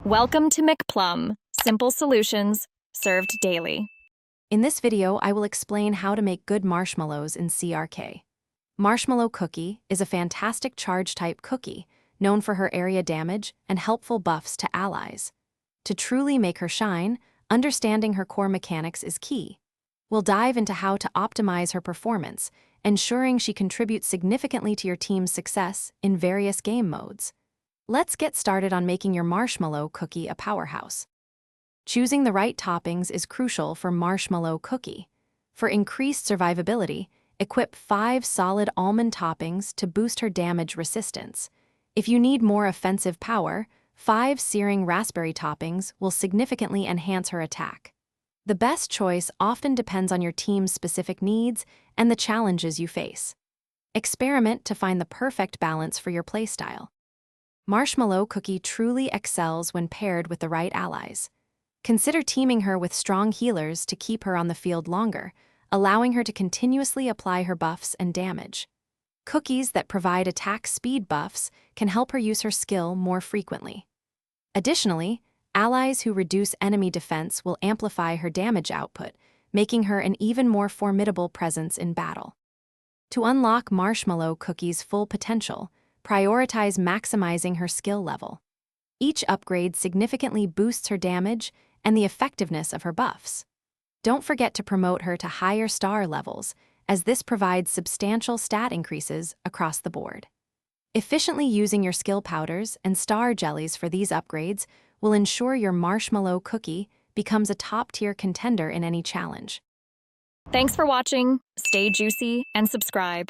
Welcome to McPlum, simple solutions served daily. In this video, I will explain how to make good marshmallows in CRK. Marshmallow cookie is a fantastic charge-type cookie, known for her area damage and helpful buffs to allies. To truly make her shine, understanding her core mechanics is key. We'll dive into how to optimize her performance, ensuring she contributes significantly to your team's success in various game modes. Let's get started on making your marshmallow cookie a powerhouse. Choosing the right toppings is crucial for marshmallow cookie. For increased survivability, equip 5 solid almond toppings to boost her damage resistance. If you need more offensive power, 5 searing raspberry toppings will significantly enhance her attack. The best choice often depends on your team's specific needs and the challenges you face. Experiment to find the perfect balance for your playstyle. Marshmallow cookie truly excels when paired with the right allies. Consider teaming her with strong healers to keep her on the field longer, allowing her to continuously apply her buffs and damage. Cookies that provide attack speed buffs can help her use her skill more frequently. Additionally, allies who reduce enemy defense will amplify her damage output, making her an even more formidable presence in battle. To unlock Marshmallow Cookie's full potential, prioritize maximizing her skill level. Each upgrade significantly boosts her damage and the effectiveness of her buffs. Don't forget to promote her to higher star levels, as this provides substantial stat increases across the board. Efficiently using your skill powders and star jellies for these upgrades will ensure your marshmallow cookie becomes a top-tier contender in any challenge. Thanks for watching, stay juicy, and subscribe.